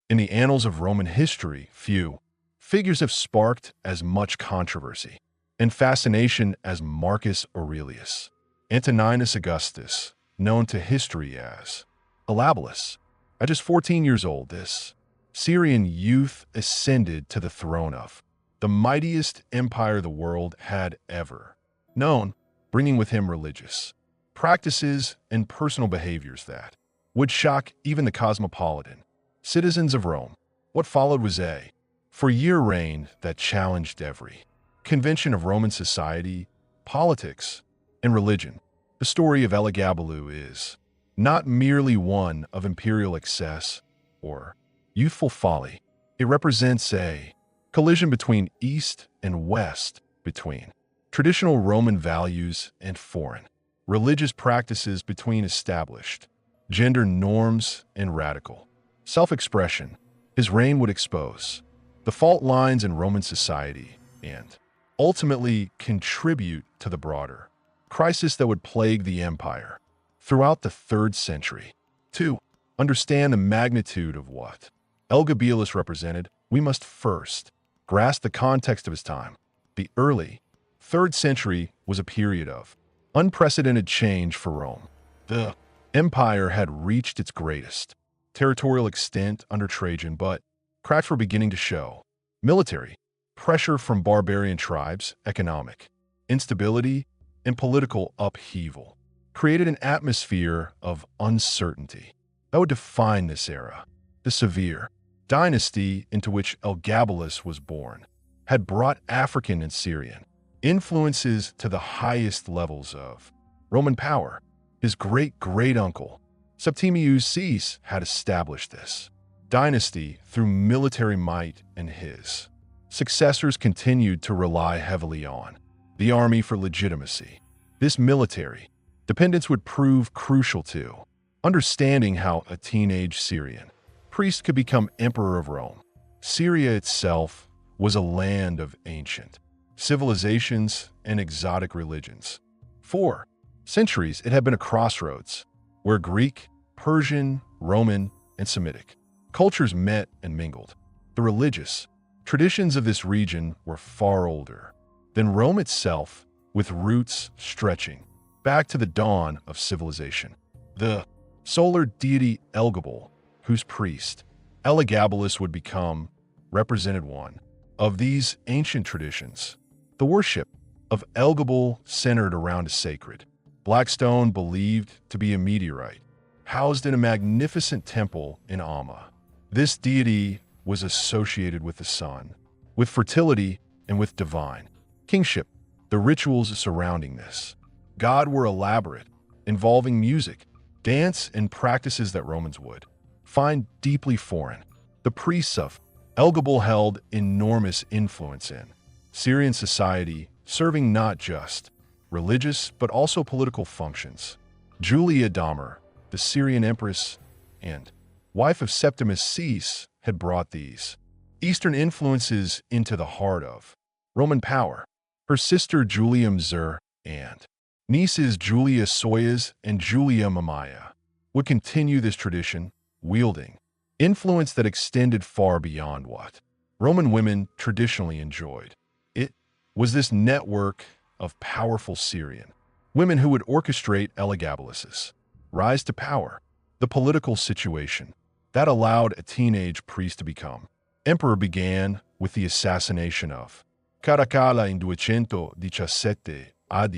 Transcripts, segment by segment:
In the annals of Roman history, few figures have sparked as much controversy and fascination as Marcus Aurelius. Antoninus Augustus, known to history as Elagabalus. At just 14 years old, this Syrian youth ascended to the throne of the mightiest empire the world had ever known, bringing with him religious practices and personal behaviors that would shock even the cosmopolitan citizens of Rome. What followed was a four-year reign that challenged every convention of Roman society, politics, and religion. The story of Elagabalus is not merely one of imperial excess or youthful folly. It represents a collision between East and West, between traditional Roman values and foreign religious practices, between established gender norms and radical self-expression. His reign would expose the fault lines in Roman society and ultimately contribute to the broader crisis that would plague the empire throughout the 3rd century. To understand the magnitude of what Elagabalus represented, we must first grasp the context of his time. The early 3rd century was a period of unprecedented change for Rome. The empire had reached its greatest territorial extent under Trajan, but cracks were beginning to show. Military pressure from barbarian tribes, economic instability, and political upheaval created an atmosphere of uncertainty that would define this era. The severe dynasty into which Elagabalus was born had brought African and Syrian influences to the highest levels of Roman power. His great-great-uncle, Septimius Cease, had established this dynasty through military might, and his successors continued to rely heavily on the army for legitimacy. This military dependence would prove crucial to understanding how a teenage Syrian priest could become emperor of Rome. Syria itself was a land of ancient civilizations and exotic religions. For centuries, it had been a crossroads where Greek, Persian, Roman, and Semitic cultures met and mingled. The religious traditions of this region were far older than Rome itself, with roots stretching back to the dawn of civilization. The solar deity Elagabal, whose priest Elagabalus would become, represented one of these ancient traditions. The worship of Elagabal centered around a sacred black stone believed to be a meteorite, housed in a magnificent temple in Amma. This deity was associated with the sun, with fertility, and with divine kingship. The rituals surrounding this god were elaborate, involving music, dance, and practices that Romans would find deeply foreign. The priests of Elagabal held enormous influence in Syrian society, serving not just religious but also political functions. Julia Dahmer, the Syrian empress and wife of Septimius Cease, had brought these Eastern influences into the heart of Roman power. Her sister Julia Mzur and nieces Julia Soyas and Julia Mamaia would continue this tradition, wielding influence that extended far beyond what Roman women traditionally enjoyed. It was this network of powerful Syrian women who would orchestrate Elagabalus's rise to power. The political situation that allowed a teenage priest to become emperor began with the assassination of Caracalla in 217 AD.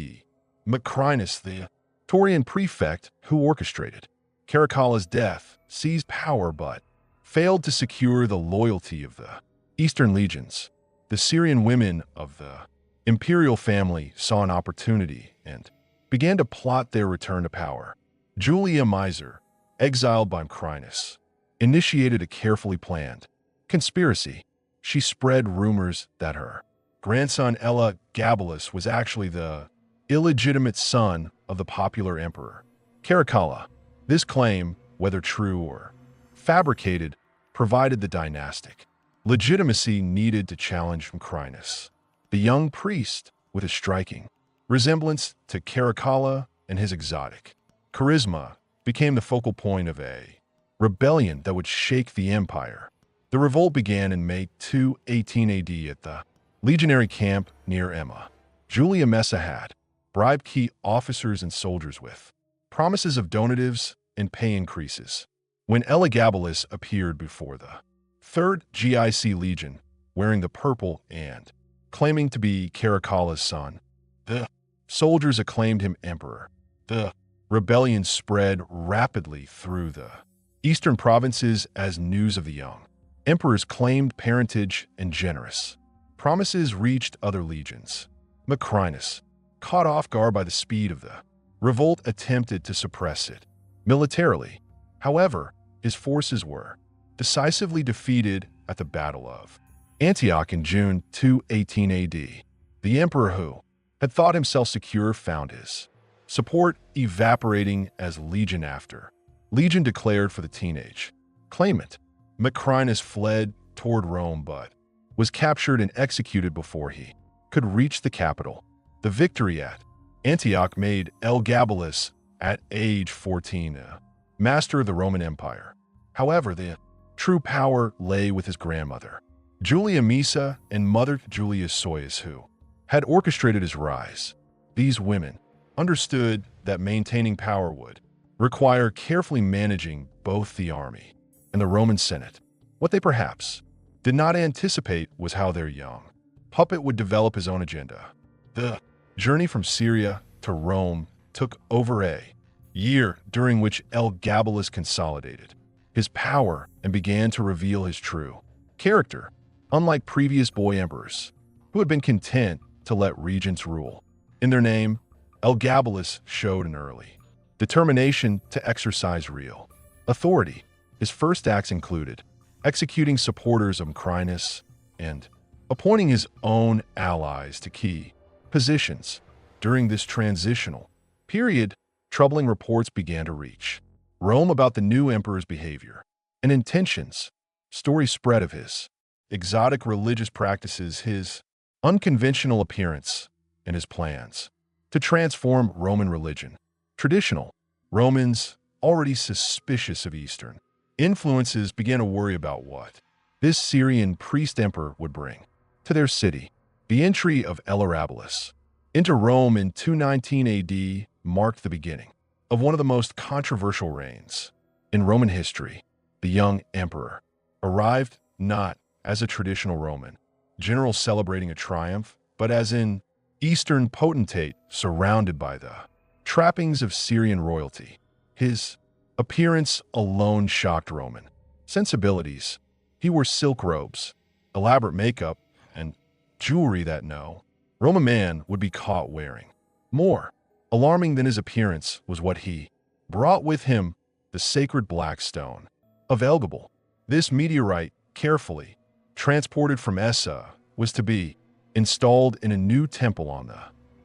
Macrinus, the Taurian prefect who orchestrated Caracalla's death, seized power but failed to secure the loyalty of the Eastern legions. The Syrian women of the imperial family saw an opportunity and began to plot their return to power. Julia Miser, exiled by Macrinus, initiated a carefully planned conspiracy. She spread rumors that her grandson Elagabalus was actually the illegitimate son of the popular emperor Caracalla. This claim, whether true or fabricated, provided the dynastic legitimacy needed to challenge Macrinus. The young priest, with a striking resemblance to Caracalla and his exotic charisma, became the focal point of a rebellion that would shake the empire. The revolt began in May 218 AD at the legionary camp near Emma. Julia Messa had bribed key officers and soldiers with promises of donatives and pay increases. When Elagabalus appeared before the 3rd GIC Legion, wearing the purple and claiming to be Caracalla's son, the soldiers acclaimed him emperor. The rebellion spread rapidly through the eastern provinces as news of the young emperor's claimed parentage and generous promises reached other legions. Macrinus, caught off guard by the speed of the revolt, attempted to suppress it militarily. However, his forces were decisively defeated at the Battle of Antioch in June 218 AD. The emperor, who had thought himself secure, found his support evaporating as legion after legion declared for the teenage claimant. Macrinus fled toward Rome but was captured and executed before he could reach the capital. The victory at Antioch made Elagabalus, at age 14, a master of the Roman Empire. However, the true power lay with his grandmother, Julia Messa, and mother Julia Soius, who had orchestrated his rise. These women understood that maintaining power would require carefully managing both the army and the Roman Senate. What they perhaps did not anticipate was how their young puppet would develop his own agenda. The journey from Syria to Rome took over a year, during which Elagabalus consolidated his power and began to reveal his true character. Unlike previous boy emperors, who had been content to let regents rule in their name, Elagabalus showed an early determination to exercise real authority. His first acts included executing supporters of Macrinus and appointing his own allies to key positions. During this transitional period, troubling reports began to reach Rome about the new emperor's behavior and intentions. Stories spread of his exotic religious practices, his unconventional appearance, and his plans to transform Roman religion. Traditional Romans, already suspicious of Eastern influences, began to worry about what this Syrian priest emperor would bring to their city. The entry of Elagabalus into Rome in 219 AD marked the beginning of one of the most controversial reigns in Roman history. The young emperor arrived not as a traditional Roman general celebrating a triumph, but as an Eastern potentate surrounded by the trappings of Syrian royalty. His appearance alone shocked Roman sensibilities. He wore silk robes, elaborate makeup, and jewelry that no Roman man would be caught wearing. More alarming than his appearance was what he brought with him, the sacred black stone of Elagabalus. This meteorite, carefully transported from Essa, was to be installed in a new temple on the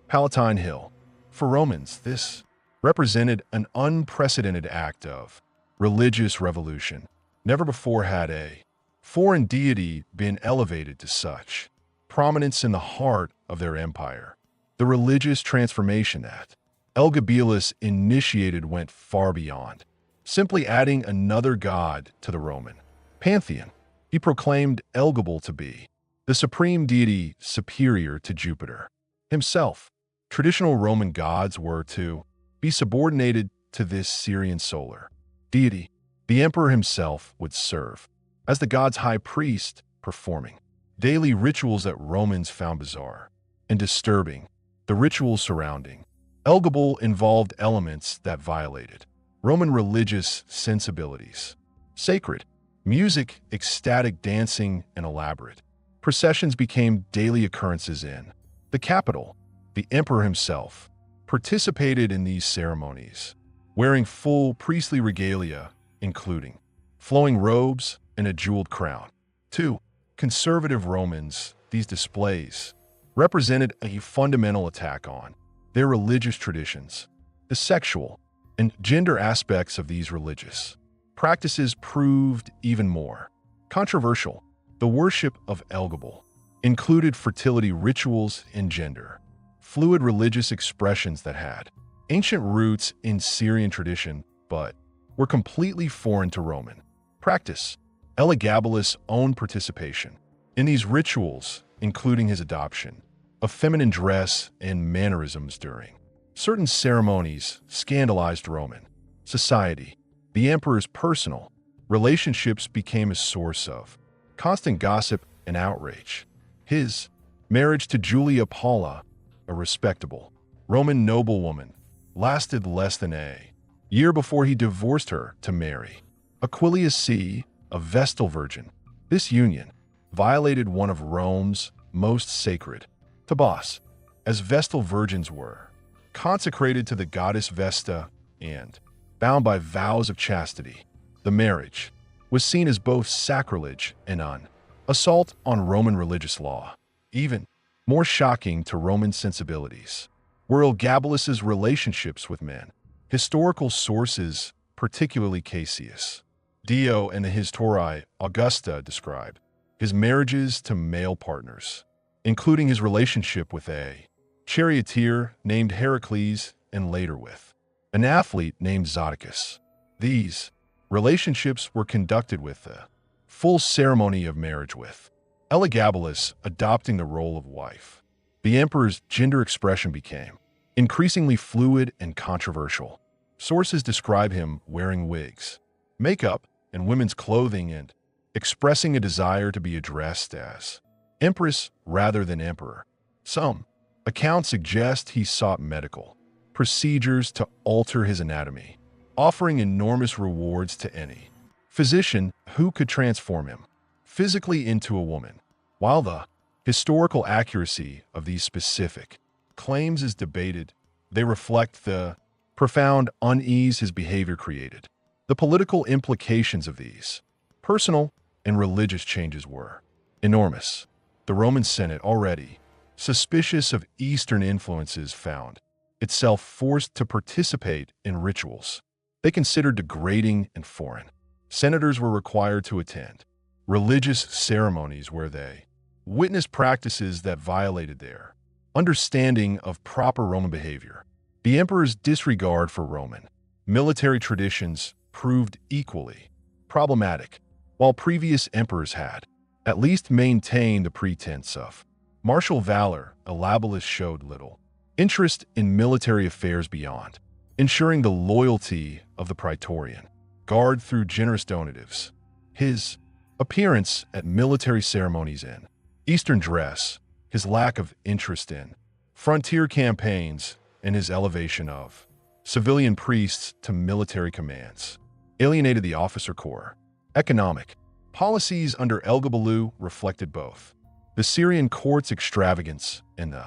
Palatine Hill. For Romans, this represented an unprecedented act of religious revolution. Never before had a foreign deity been elevated to such prominence in the heart of their empire. The religious transformation that Elagabalus initiated went far beyond simply adding another god to the Roman pantheon. He proclaimed Elagabalus to be the supreme deity superior to Jupiter himself. Traditional Roman gods were to be subordinated to this Syrian solar deity. The emperor himself would serve as the god's high priest, performing daily rituals that Romans found bizarre and disturbing. The rituals surrounding Elagabalus involved elements that violated Roman religious sensibilities. Sacred music, ecstatic dancing, and elaborate processions became daily occurrences in the capital. The emperor himself participated in these ceremonies, wearing full priestly regalia, including flowing robes and a jeweled crown. To conservative Romans, these displays represented a fundamental attack on their religious traditions. The sexual and gender aspects of these religious practices proved even more controversial. The worship of Elagabalus included fertility rituals and gender fluid religious expressions that had ancient roots in Syrian tradition but were completely foreign to Roman practice. Elagabalus' own participation in these rituals, including his adoption of feminine dress and mannerisms during certain ceremonies, scandalized Roman society. The emperor's personal relationships became a source of constant gossip and outrage. His marriage to Julia Paula, a respectable Roman noblewoman, lasted less than a year before he divorced her to marry Aquilius C., a Vestal virgin. This union violated one of Rome's most sacred taboos, as Vestal virgins were consecrated to the goddess Vesta and bound by vows of chastity. The marriage was seen as both sacrilege and an assault on Roman religious law. Even more shocking to Roman sensibilities were Elagabalus's relationships with men. Historical sources, particularly Cassius Dio and the Historiae Augusta, describe his marriages to male partners, including his relationship with a charioteer named Heracles and later with an athlete named Zodicus. These relationships were conducted with the full ceremony of marriage, with Elagabalus adopting the role of wife. The emperor's gender expression became increasingly fluid and controversial. Sources describe him wearing wigs, makeup, and women's clothing and expressing a desire to be addressed as empress rather than emperor. Some accounts suggest he sought medical procedures to alter his anatomy, offering enormous rewards to any physician who could transform him physically into a woman. While the historical accuracy of these specific claims is debated, they reflect the profound unease his behavior created. The political implications of these personal and religious changes were enormous. The Roman Senate, already suspicious of Eastern influences, found itself forced to participate in rituals they considered degrading and foreign. Senators were required to attend religious ceremonies where they witnessed practices that violated their understanding of proper Roman behavior. The emperor's disregard for Roman military traditions proved equally problematic. While previous emperors had at least maintained the pretense of martial valor, Elagabalus showed little interest in military affairs beyond ensuring the loyalty of the Praetorian Guard through generous donatives. His appearance at military ceremonies in Eastern dress, his lack of interest in frontier campaigns, and his elevation of civilian priests to military commands alienated the officer corps. Economic policies under Elagabalus reflected both the Syrian court's extravagance and the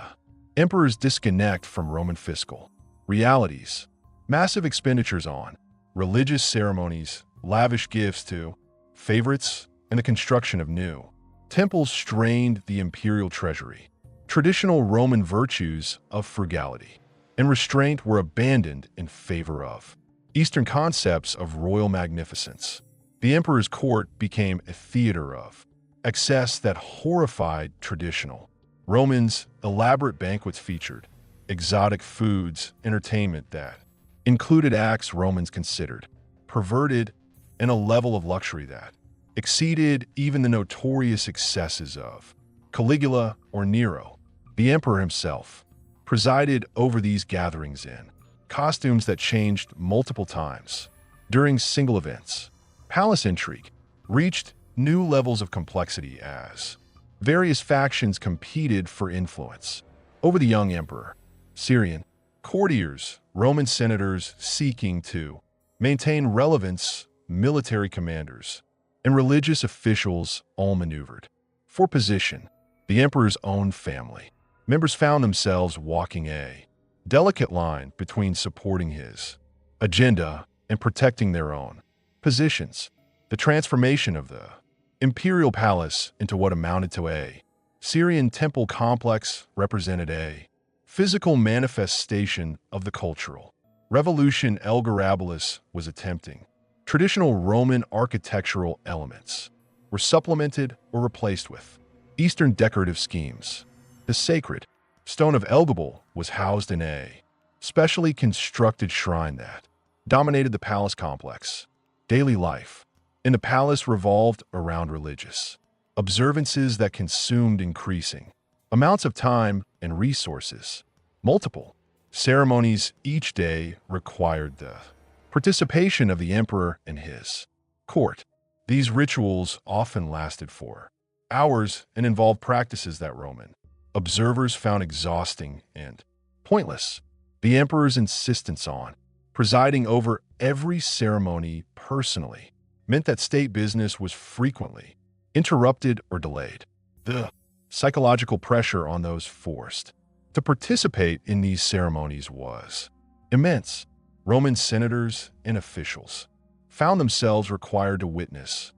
emperor's disconnect from Roman fiscal realities. Massive expenditures on religious ceremonies, lavish gifts to favorites, and the construction of new temples strained the imperial treasury. Traditional Roman virtues of frugality and restraint were abandoned in favor of Eastern concepts of royal magnificence. The emperor's court became a theater of excess that horrified traditional Romans. Elaborate banquets featured exotic foods, entertainment that included acts Romans considered perverted, and a level of luxury that exceeded even the notorious excesses of Caligula or Nero. The emperor himself presided over these gatherings in costumes that changed multiple times during single events. Palace intrigue reached new levels of complexity as various factions competed for influence over the young emperor. Syrian courtiers, Roman senators seeking to maintain relevance, military commanders, and religious officials all maneuvered for position. The emperor's own family members found themselves walking a delicate line between supporting his agenda and protecting their own positions. The transformation of the imperial palace into what amounted to a Syrian temple complex represented a physical manifestation of the cultural revolution Elagabalus was attempting. Traditional Roman architectural elements were supplemented or replaced with Eastern decorative schemes. The sacred stone of Elagabalus was housed in a specially constructed shrine that dominated the palace complex. Daily life in the palace revolved around religious observances that consumed increasing amounts of time and resources. Multiple ceremonies each day required the participation of the emperor and his court. These rituals often lasted for hours and involved practices that Roman observers found exhausting and pointless. The emperor's insistence on presiding over every ceremony personally meant that state business was frequently interrupted or delayed. The psychological pressure on those forced to participate in these ceremonies was immense. Roman senators and officials found themselves required to witness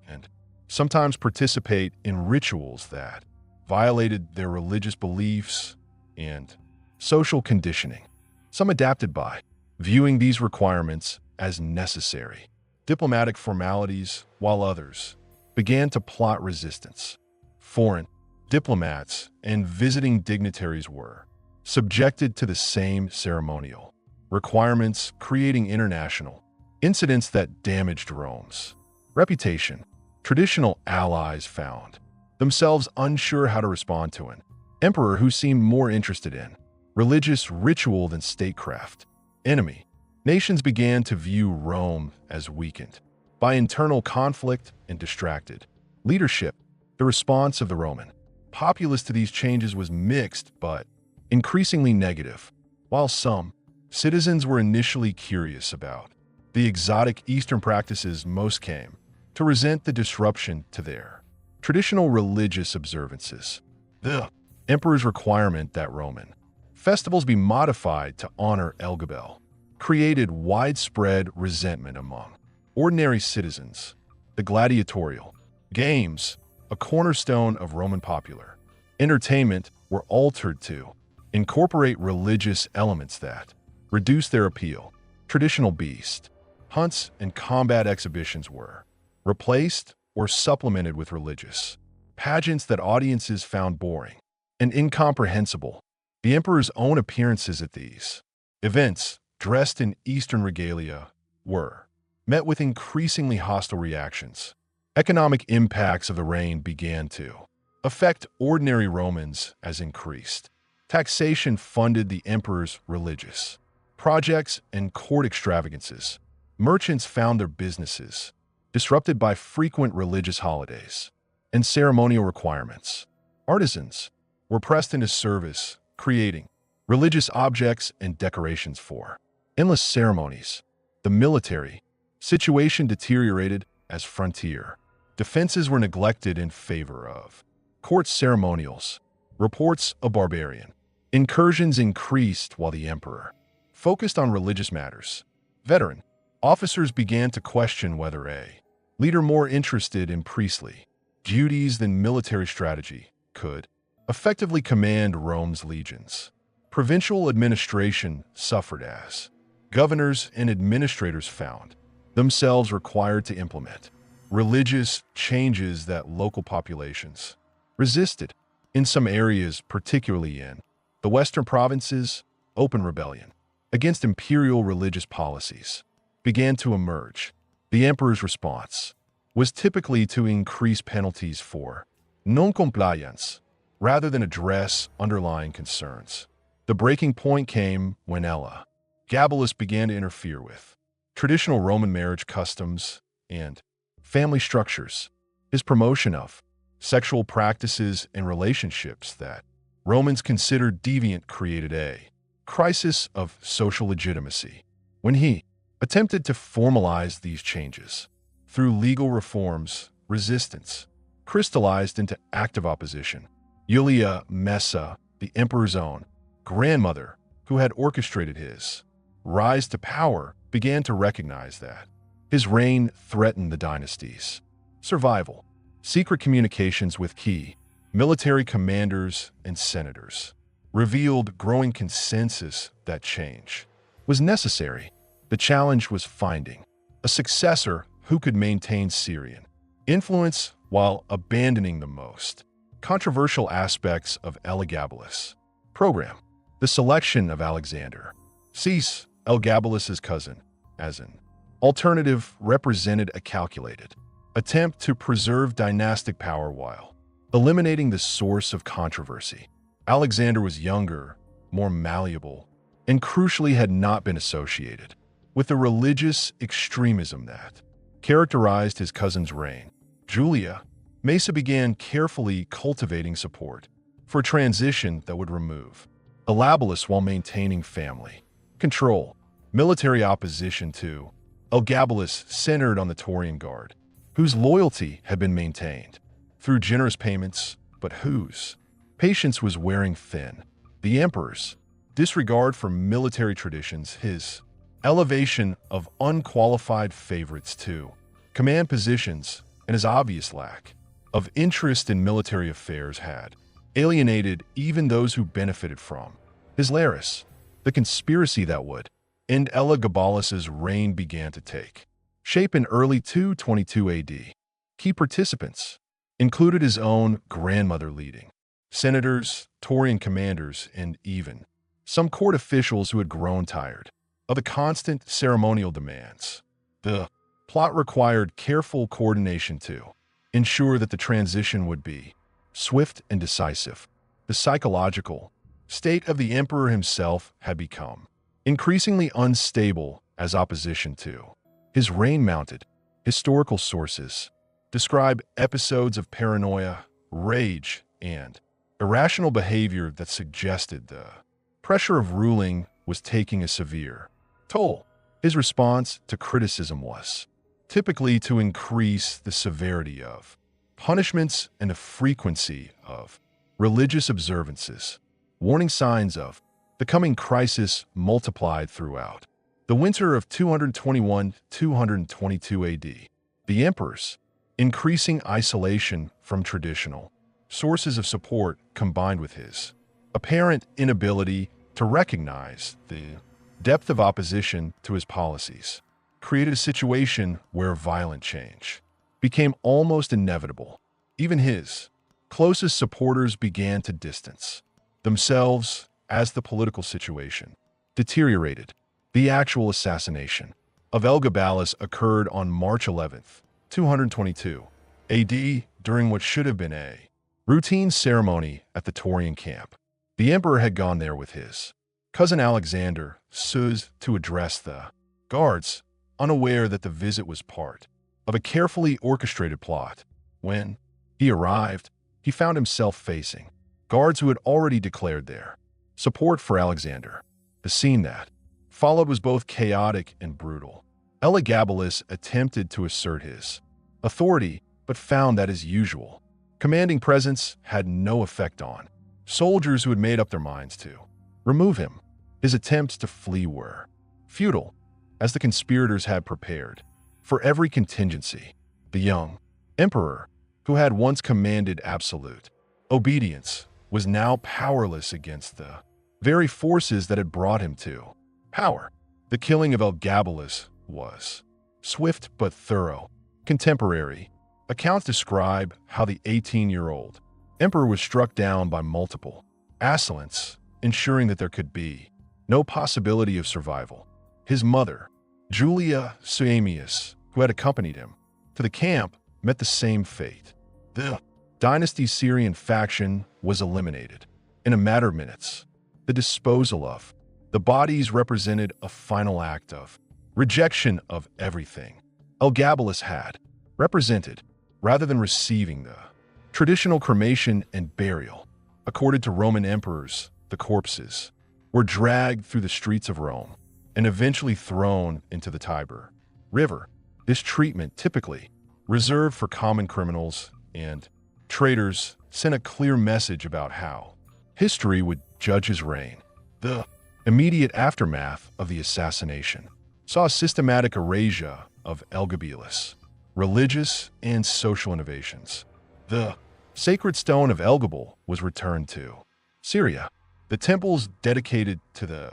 and sometimes participate in rituals that violated their religious beliefs and social conditioning. Some adapted by viewing these requirements as necessary diplomatic formalities, while others began to plot resistance. Foreign diplomats and visiting dignitaries were subjected to the same ceremonial requirements, creating international incidents that damaged Rome's reputation. Traditional allies found themselves unsure how to respond to an emperor who seemed more interested in religious ritual than statecraft. Enemy nations began to view Rome as weakened by internal conflict and distracted leadership. The response of the Roman populace to these changes was mixed but increasingly negative. While some citizens were initially curious about the exotic Eastern practices, most came to resent the disruption to their traditional religious observances. The emperor's requirement that Roman festivals be modified to honor Elagabalus created widespread resentment among ordinary citizens. The gladiatorial games, a cornerstone of Roman popular entertainment, were altered to incorporate religious elements that reduced their appeal. Traditional beast hunts and combat exhibitions were replaced or supplemented with religious pageants that audiences found boring and incomprehensible. The emperor's own appearances at these events, dressed in Eastern regalia, were met with increasingly hostile reactions. Economic impacts of the reign began to affect ordinary Romans as increased taxation funded the emperor's religious projects and court extravagances. Merchants found their businesses disrupted by frequent religious holidays and ceremonial requirements. Artisans were pressed into service, creating religious objects and decorations for endless ceremonies. The military situation deteriorated as frontier defenses were neglected in favor of court ceremonials. Reports of barbarian incursions increased while the emperor focused on religious matters. Veteran officers began to question whether a leader more interested in priestly duties than military strategy could effectively command Rome's legions. Provincial administration suffered as governors and administrators found themselves required to implement religious changes that local populations resisted. In some areas, particularly in the western provinces, open rebellion against imperial religious policies began to emerge. The emperor's response was typically to increase penalties for non-compliance rather than address underlying concerns. The breaking point came when Elagabalus began to interfere with traditional Roman marriage customs and family structures. His promotion of sexual practices and relationships that Romans considered deviant created a crisis of social legitimacy. When he attempted to formalize these changes through legal reforms, resistance crystallized into active opposition. Julia Messa, the emperor's own grandmother, who had orchestrated his rise to power, began to recognize that his reign threatened the dynasty's survival. Secret communications with key military commanders and senators revealed growing consensus that change was necessary. The challenge was finding a successor who could maintain Syrian influence while abandoning the most controversial aspects of Elagabalus' program. The selection of Alexander, Elagabalus's cousin, as an Alternative represented a calculated attempt to preserve dynastic power while eliminating the source of controversy. Alexander was younger, more malleable, and crucially had not been associated with the religious extremism that characterized his cousin's reign. Julia Mesa began carefully cultivating support for a transition that would remove Elagabalus while maintaining family control. Military opposition to Elagabalus centered on the Taurian Guard, whose loyalty had been maintained through generous payments, but whose patience was wearing thin. The emperor's disregard for military traditions, his elevation of unqualified favorites to command positions, and his obvious lack of interest in military affairs had alienated even those who benefited from his laris. The conspiracy that would end Elagabalus's reign began to take shape in early 222 AD. Key participants included his own grandmother leading senators, Taurian commanders, and even some court officials who had grown tired of the constant ceremonial demands. The plot required careful coordination to ensure that the transition would be swift and decisive. The psychological state of the emperor himself had become increasingly unstable as opposition to his reign mounted. Historical sources describe episodes of paranoia, rage, and irrational behavior that suggested the pressure of ruling was taking a severe toll. His response to criticism was typically to increase the severity of punishments and the frequency of religious observances. Warning signs of the coming crisis multiplied throughout the winter of 221-222 AD. The emperor's increasing isolation from traditional sources of support combined with his apparent inability to recognize the depth of opposition to his policies created a situation where violent change became almost inevitable. Even his closest supporters began to distance themselves as the political situation deteriorated. The actual assassination of Elagabalus occurred on March 11th, 222 AD, during what should have been a routine ceremony at the Taurian camp. The emperor had gone there with his cousin Alexander to address the guards, unaware that the visit was part of a carefully orchestrated plot. When he arrived, he found himself facing guards who had already declared their support for Alexander. The scene that followed was both chaotic and brutal. Elagabalus attempted to assert his authority, but found that, as usual, commanding presence had no effect on soldiers who had made up their minds to remove him. His attempts to flee were futile, as the conspirators had prepared for every contingency. The young emperor, who had once commanded absolute obedience, was now powerless against the very forces that had brought him to power. The killing of Elagabalus was swift but thorough. Contemporary accounts describe how the 18-year-old emperor was struck down by multiple assailants, ensuring that there could be no possibility of survival. His mother, Julia Suamius, who had accompanied him to the camp, met the same fate. The dynasty's Syrian faction was eliminated in a matter of minutes. The disposal of the bodies represented a final act of rejection of everything Elagabalus had represented, rather than receiving the traditional cremation and burial accorded to Roman emperors. The corpses were dragged through the streets of Rome and eventually thrown into the Tiber River. This treatment, typically reserved for common criminals and traitors, sent a clear message about how history would judge his reign. The immediate aftermath of the assassination saw a systematic erasure of Elagabalus, religious and social innovations. The sacred stone of Elagabal was returned to Syria. The temples dedicated to the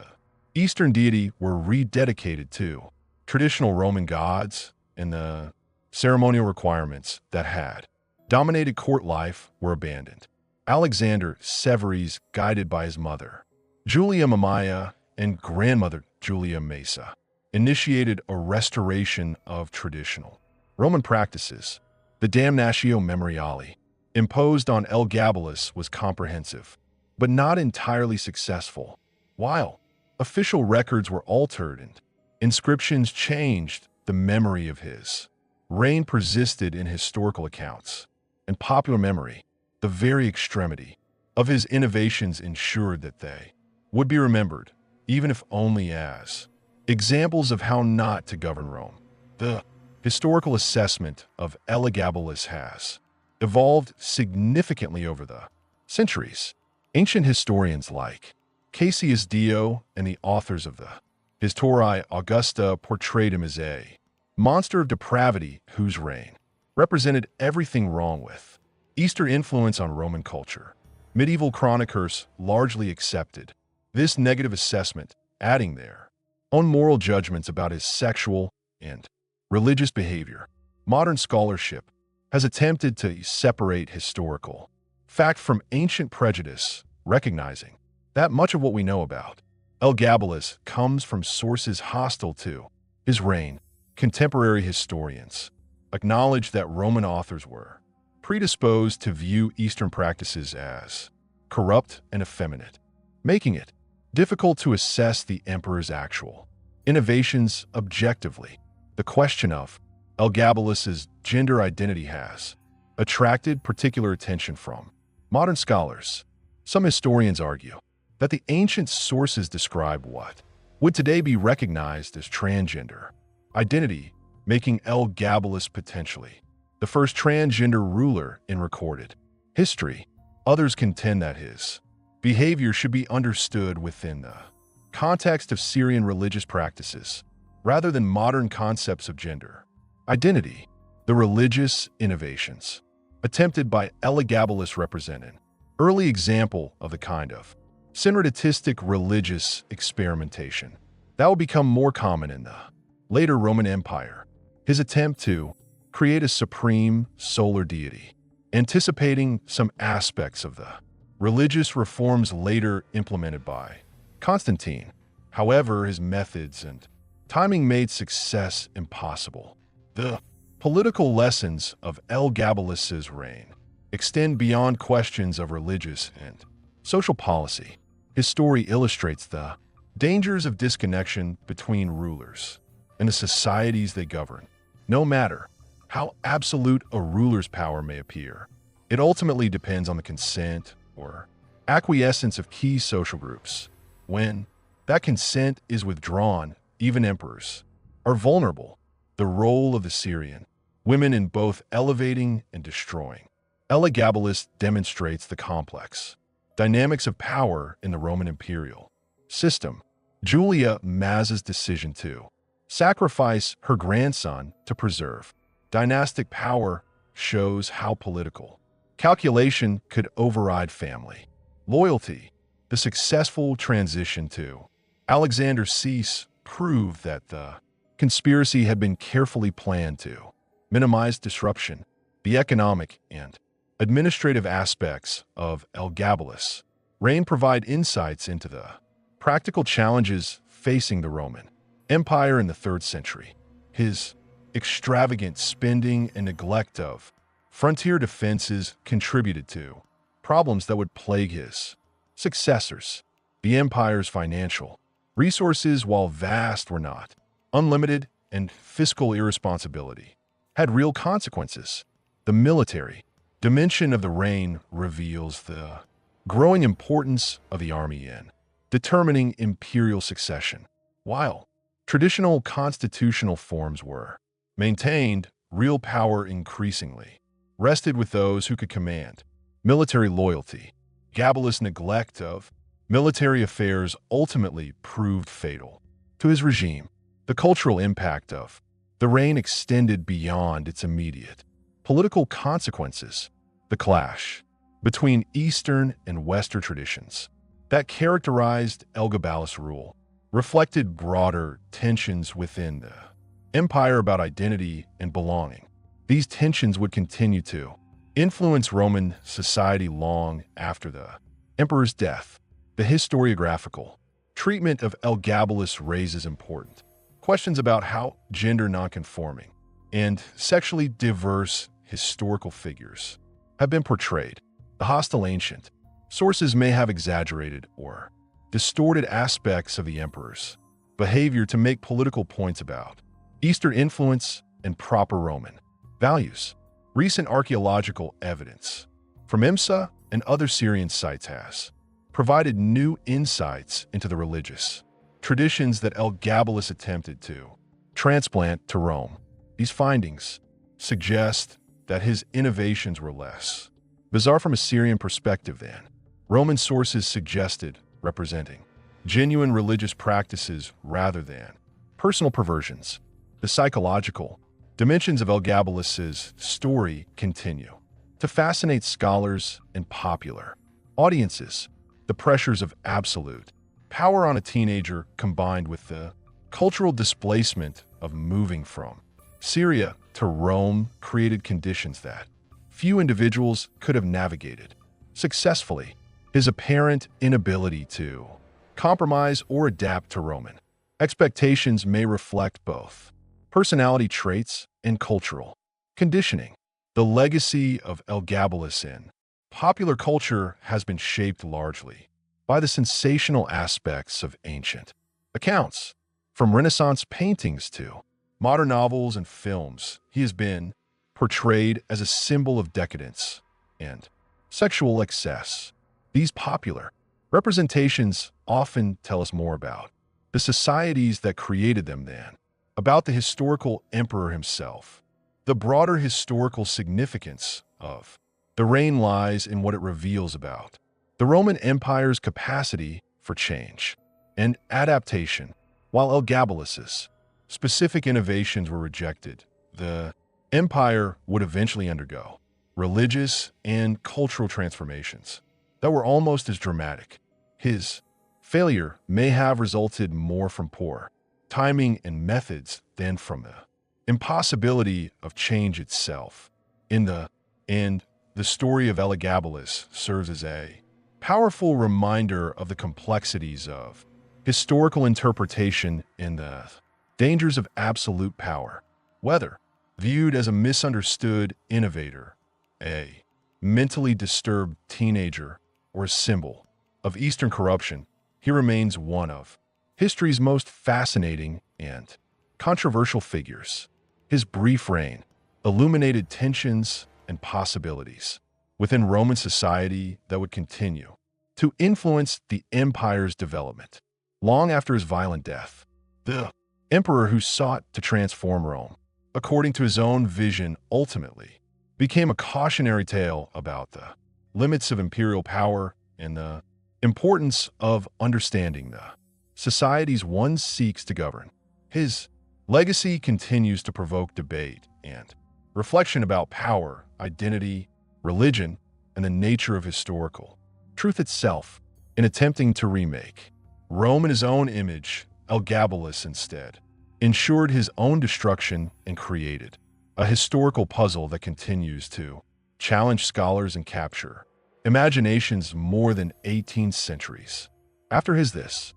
Eastern deity were rededicated to traditional Roman gods, and the ceremonial requirements that had dominated court life were abandoned. Alexander Severus, guided by his mother, Julia Mamaea, and grandmother Julia Mesa, initiated a restoration of traditional Roman practices. The damnatio memoriale imposed on Elagabalus was comprehensive, but not entirely successful. While official records were altered and inscriptions changed, the memory of his reign persisted in historical accounts and popular memory. The very extremity of his innovations ensured that they would be remembered, even if only as examples of how not to govern Rome. The historical assessment of Elagabalus has evolved significantly over the centuries. Ancient historians like Cassius Dio and the authors of the Historiae Augusta portrayed him as a monster of depravity whose reign represented everything wrong with Eastern influence on Roman culture. Medieval chroniclers largely accepted this negative assessment, adding their own moral judgments about his sexual and religious behavior. Modern scholarship has attempted to separate historical fact from ancient prejudice, recognizing that much of what we know about Elagabalus comes from sources hostile to his reign. Contemporary historians acknowledge that Roman authors were predisposed to view Eastern practices as corrupt and effeminate, making it difficult to assess the emperor's actual innovations objectively. The question of Elagabalus's gender identity has attracted particular attention from modern scholars. Some historians argue that the ancient sources describe what would today be recognized as transgender identity, making Elagabalus potentially the first transgender ruler in recorded history. Others contend that his behavior should be understood within the context of Syrian religious practices, rather than modern concepts of gender identity. The religious innovations attempted by Elagabalus represent an early example of the kind of syncretistic religious experimentation that will become more common in the later Roman Empire. His attempt to create a supreme solar deity, anticipating some aspects of the religious reforms later implemented by Constantine. However, his methods and timing made success impossible. The political lessons of Elagabalus's reign extend beyond questions of religious and social policy. His story illustrates the dangers of disconnection between rulers and the societies they govern. No matter how absolute a ruler's power may appear, it ultimately depends on the consent or acquiescence of key social groups. When that consent is withdrawn, even emperors are vulnerable. The role of the Syrian women in both elevating and destroying Elagabalus demonstrates the complex dynamics of power in the Roman imperial system. Julia Mazza's decision to sacrifice her grandson to preserve dynastic power shows how political calculation could override family loyalty. The successful transition to Alexander's cease proved that the conspiracy had been carefully planned to minimize disruption. The economic and administrative aspects of Elagabalus' reign provide insights into the practical challenges facing the Roman Empire in the 3rd century. His extravagant spending and neglect of frontier defenses contributed to problems that would plague his successors. The empire's financial resources, while vast, were not unlimited, and fiscal irresponsibility had real consequences. The military dimension of the reign reveals the growing importance of the army in determining imperial succession. While traditional constitutional forms were maintained, real power increasingly rested with those who could command military loyalty. Elagabalus' neglect of military affairs ultimately proved fatal to his regime. The cultural impact of the reign extended beyond its immediate political consequences. The clash between Eastern and Western traditions that characterized Elagabalus' rule reflected broader tensions within the empire about identity and belonging. These tensions would continue to influence Roman society long after the emperor's death. The historiographical treatment of Elagabalus raises important questions about how gender nonconforming and sexually diverse historical figures have been portrayed. The hostile ancient sources may have exaggerated or distorted aspects of the emperor's behavior to make political points about Eastern influence and proper Roman values. Recent archaeological evidence from IMSA and other Syrian sites has provided new insights into the religious traditions that Elagabalus attempted to transplant to Rome. These findings suggest that his innovations were less bizarre from a Syrian perspective than Roman sources suggested, representing genuine religious practices rather than personal perversions. The psychological dimensions of Elagabalus's story continue to fascinate scholars and popular audiences. The pressures of absolute power on a teenager combined with the cultural displacement of moving from Syria to Rome created conditions that few individuals could have navigated successfully. His apparent inability to compromise or adapt to Roman expectations may reflect both personality traits and cultural conditioning. The legacy of Elagabalus in popular culture has been shaped largely by the sensational aspects of ancient accounts. From Renaissance paintings to modern novels and films, he has been portrayed as a symbol of decadence and sexual excess. These popular representations often tell us more about the societies that created them than about the historical emperor himself. The broader historical significance of the reign lies in what it reveals about the Roman Empire's capacity for change and adaptation. While Elagabalus's specific innovations were rejected, the empire would eventually undergo religious and cultural transformations that were almost as dramatic. His failure may have resulted more from poor timing and methods than from the impossibility of change itself. In the end, the story of Elagabalus serves as a powerful reminder of the complexities of historical interpretation and the dangers of absolute power. Whether viewed as a misunderstood innovator, a mentally disturbed teenager, or a symbol of Eastern corruption, he remains one of history's most fascinating and controversial figures. His brief reign illuminated tensions and possibilities within Roman society that would continue to influence the empire's development. Long after his violent death, the emperor who sought to transform Rome, according to his own vision, ultimately became a cautionary tale about the limits of imperial power and the importance of understanding the societies one seeks to govern. His legacy continues to provoke debate and reflection about power, identity, religion, and the nature of historical truth itself. In attempting to remake Rome in his own image, Elagabalus instead ensured his own destruction and created a historical puzzle that continues to challenge scholars and capture imaginations more than 18 centuries. After this,